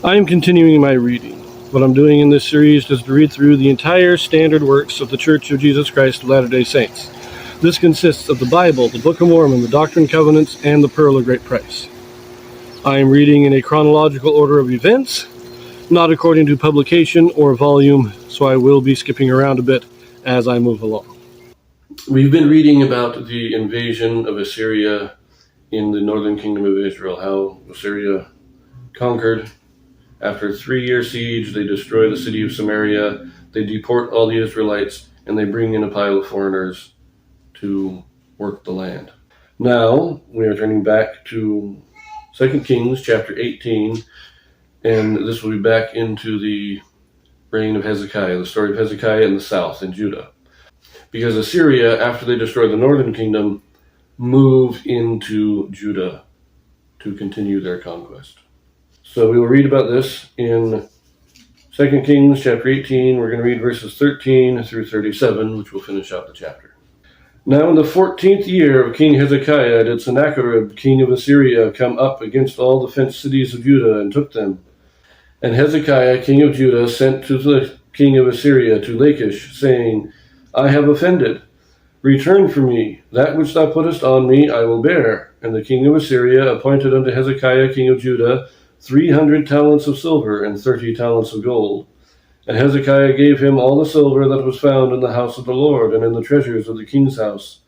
I am continuing my reading. What I'm doing in this series is to read through the entire standard works of the Church of Jesus Christ of Latter-day Saints. This consists of the Bible, the Book of Mormon, the Doctrine and Covenants, and the Pearl of Great Price. I am reading in a chronological order of events, not according to publication or volume, so I will be skipping around a bit as I move along. We've been reading about the invasion of Assyria in the northern kingdom of Israel, how Assyria conquered. After a 3-year siege, they destroy the city of Samaria, they deport all the Israelites, and they bring in a pile of foreigners to work the land. Now, we are turning back to 2 Kings chapter 18, and this will be back into the reign of Hezekiah, the story of Hezekiah in the south, in Judah. Because Assyria, after they destroy the northern kingdom, moved into Judah to continue their conquest. So we will read about this in 2 Kings chapter 18. We're going to read verses 13 through 37, which will finish out the chapter. Now in the 14th year of King Hezekiah did Sennacherib, king of Assyria, come up against all the fenced cities of Judah and took them. And Hezekiah, king of Judah, sent to the king of Assyria to Lachish, saying, I have offended. Return from me. That which thou puttest on me I will bear. And the king of Assyria appointed unto Hezekiah, king of Judah, 300 talents of silver and 30 talents of gold. And Hezekiah gave him all the silver that was found in the house of the Lord and in the treasures of the king's house.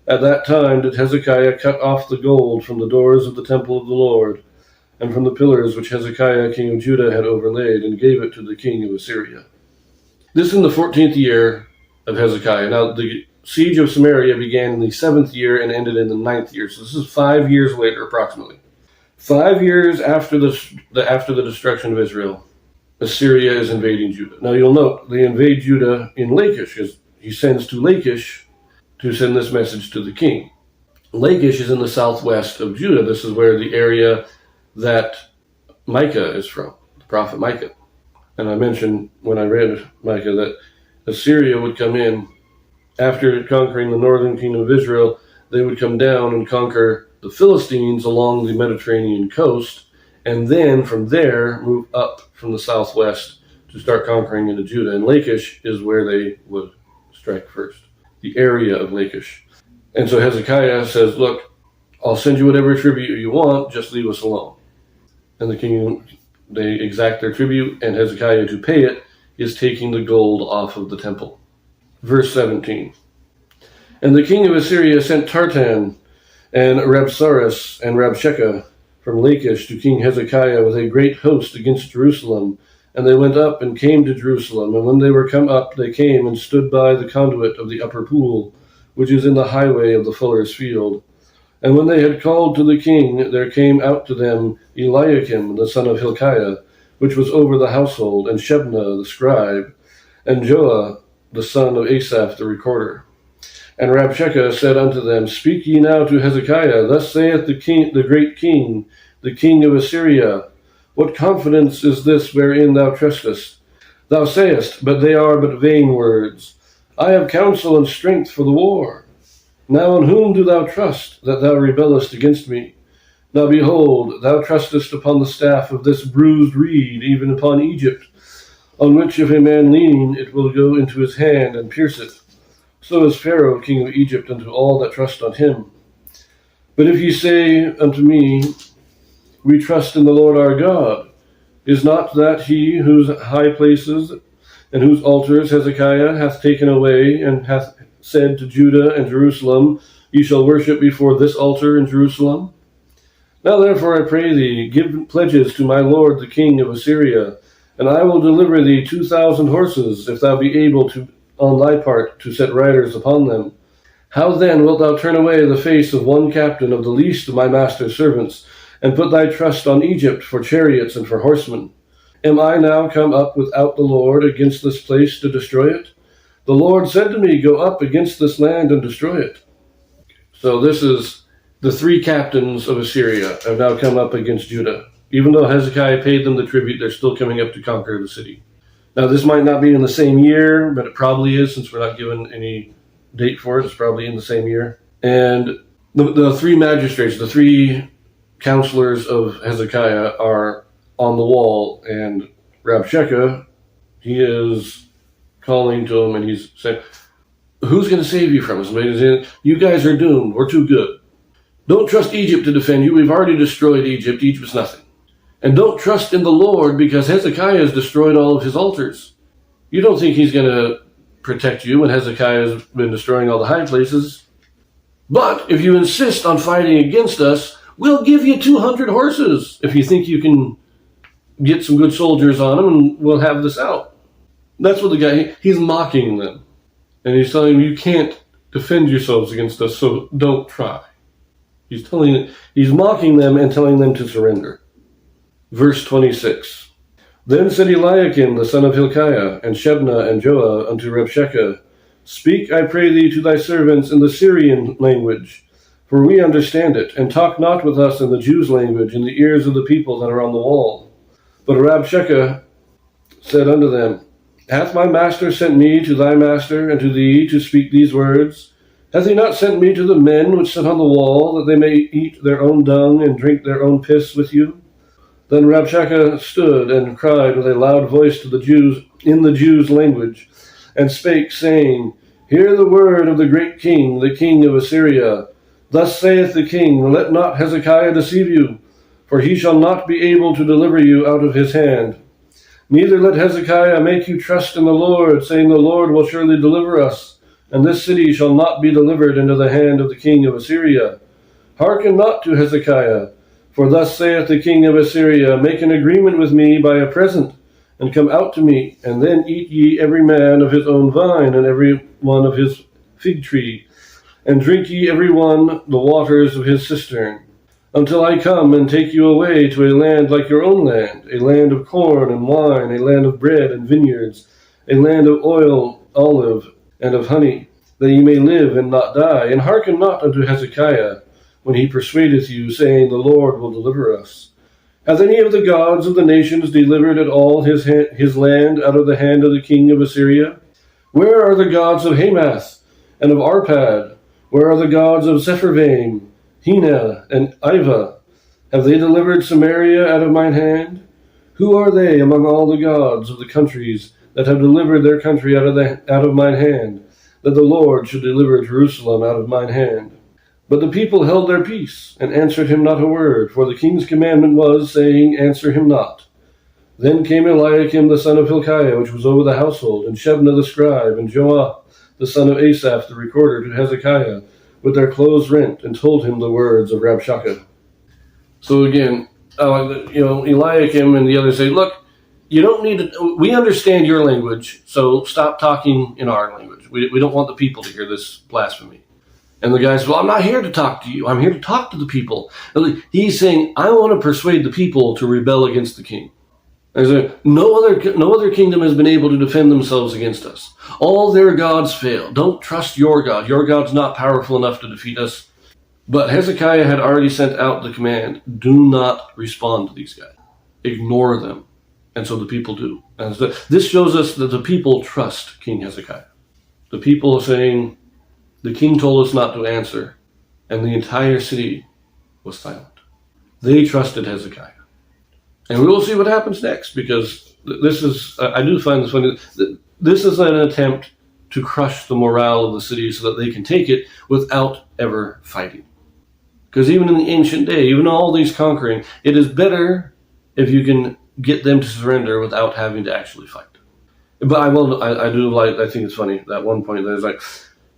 At that time did Hezekiah cut off the gold from the doors of the temple of the Lord, and from the pillars which Hezekiah king of Judah had overlaid, and gave it to the king of Assyria. This in the 14th year of Hezekiah. Now the siege of Samaria began in the 7th year and ended in the 9th year. So this is 5 years later, approximately. 5 years after the destruction of Israel, Assyria is invading Judah. Now you'll note, they invade Judah in Lachish, because he sends to Lachish to send this message to the king. Lachish is in the southwest of Judah. This is where the area that Micah is from, the prophet Micah. And I mentioned when I read Micah that Assyria would come in after conquering the northern kingdom of Israel. They would come down and conquer the Philistines along the Mediterranean coast, and then from there move up from the southwest to start conquering into Judah. And Lachish is where they would strike first, the area of Lachish. And so Hezekiah says, look, I'll send you whatever tribute you want, just leave us alone. And the king, they exact their tribute, and Hezekiah, to pay it, is taking the gold off of the temple. Verse 17. And the king of Assyria sent Tartan and Rabsaris and Rabshakeh from Lachish to King Hezekiah with a great host against Jerusalem. And they went up and came to Jerusalem. And when they were come up, they came and stood by the conduit of the upper pool, which is in the highway of the fuller's field. And when they had called to the king, there came out to them Eliakim, the son of Hilkiah, which was over the household, and Shebna, the scribe, and Joah, the son of Asaph, the recorder. And Rabshakeh said unto them, Speak ye now to Hezekiah, thus saith the king, the great king, the king of Assyria, What confidence is this wherein thou trustest? Thou sayest, but they are but vain words. I have counsel and strength for the war. Now on whom do thou trust, that thou rebellest against me? Now behold, thou trustest upon the staff of this bruised reed, even upon Egypt, on which if a man lean, it will go into his hand and pierce it. So is Pharaoh king of Egypt unto all that trust on him. But if ye say unto me, We trust in the Lord our God, is not that he whose high places and whose altars Hezekiah hath taken away, and hath said to Judah and Jerusalem, Ye shall worship before this altar in Jerusalem? Now therefore I pray thee, give pledges to my lord the king of Assyria, and I will deliver thee 2,000 horses, if thou be able to on thy part to set riders upon them. How then wilt thou turn away the face of one captain of the least of my master's servants, and put thy trust on Egypt for chariots and for horsemen? Am I now come up without the Lord against this place to destroy it? The Lord said to me, Go up against this land and destroy it. So this is the 3 captains of Assyria have now come up against Judah. Even though Hezekiah paid them the tribute, they're still coming up to conquer the city. Now, this might not be in the same year, but it probably is, since we're not given any date for it. It's probably in the same year. And the 3 magistrates, the 3 counselors of Hezekiah are on the wall, and Rabshakeh, he is calling to him, and he's saying, who's going to save you from us? And he's saying, you guys are doomed. We're too good. Don't trust Egypt to defend you. We've already destroyed Egypt. Egypt's nothing. And don't trust in the Lord, because Hezekiah has destroyed all of his altars. You don't think he's going to protect you when Hezekiah has been destroying all the high places. But if you insist on fighting against us, we'll give you 200 horses if you think you can get some good soldiers on them, and we'll have this out. That's what the guy, he's mocking them. And he's telling them, you can't defend yourselves against us, so don't try. He's mocking them and telling them to surrender. Verse 26. Then said Eliakim the son of Hilkiah, and Shebna and Joah unto Rabshakeh, Speak, I pray thee, to thy servants in the Syrian language, for we understand it, and talk not with us in the Jews' language in the ears of the people that are on the wall. But Rabshakeh said unto them, Hath my master sent me to thy master and to thee to speak these words? Hath he not sent me to the men which sit on the wall, that they may eat their own dung and drink their own piss with you? Then Rabshakeh stood and cried with a loud voice to the Jews in the Jews' language, and spake, saying, Hear the word of the great king, the king of Assyria. Thus saith the king, Let not Hezekiah deceive you, for he shall not be able to deliver you out of his hand. Neither let Hezekiah make you trust in the Lord, saying, The Lord will surely deliver us, and this city shall not be delivered into the hand of the king of Assyria. Hearken not to Hezekiah, for thus saith the king of Assyria, Make an agreement with me by a present, and come out to me, and then eat ye every man of his own vine, and every one of his fig tree, and drink ye every one the waters of his cistern, until I come and take you away to a land like your own land, a land of corn and wine, a land of bread and vineyards, a land of oil, olive, and of honey, that ye may live and not die. And hearken not unto Hezekiah, when he persuadeth you, saying, The Lord will deliver us. Hath any of the gods of the nations delivered at all his land out of the hand of the king of Assyria? Where are the gods of Hamath and of Arpad? Where are the gods of Sepharvaim, Hena, and Ivah? Have they delivered Samaria out of mine hand? Who are they among all the gods of the countries that have delivered their country out of mine hand, that the Lord should deliver Jerusalem out of mine hand? But the people held their peace, and answered him not a word, for the king's commandment was, saying, Answer him not. Then came Eliakim the son of Hilkiah, which was over the household, and Shebna the scribe, and Joah the son of Asaph the recorder, to Hezekiah, with their clothes rent, and told him the words of Rabshakeh. So again, Eliakim and the others say, Look, you don't need to, we understand your language, so stop talking in our language. We don't want the people to hear this blasphemy. And the guy says, Well, I'm not here to talk to you. I'm here to talk to the people. He's saying, I want to persuade the people to rebel against the king. And so, no other kingdom has been able to defend themselves against us. All their gods fail. Don't trust your God. Your God's not powerful enough to defeat us. But Hezekiah had already sent out the command, do not respond to these guys. Ignore them. And so the people do. And so this shows us that the people trust King Hezekiah. The people are saying, the king told us not to answer, and the entire city was silent. They trusted Hezekiah. And we will see what happens next, because this is, I do find this funny, this is an attempt to crush the morale of the city so that they can take it without ever fighting. Because even in the ancient day, even all these conquering, it is better if you can get them to surrender without having to actually fight. But I think it's funny, that one point there's like,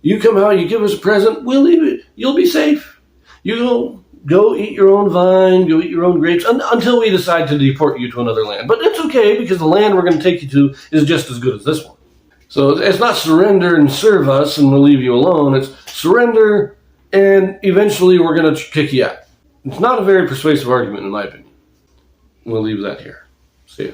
you come out, you give us a present, we'll leave it. You'll be safe. You go eat your own vine, go eat your own grapes, until we decide to deport you to another land. But it's okay, because the land we're going to take you to is just as good as this one. So it's not surrender and serve us and we'll leave you alone. It's surrender and eventually we're going to kick you out. It's not a very persuasive argument, in my opinion. We'll leave that here. See ya.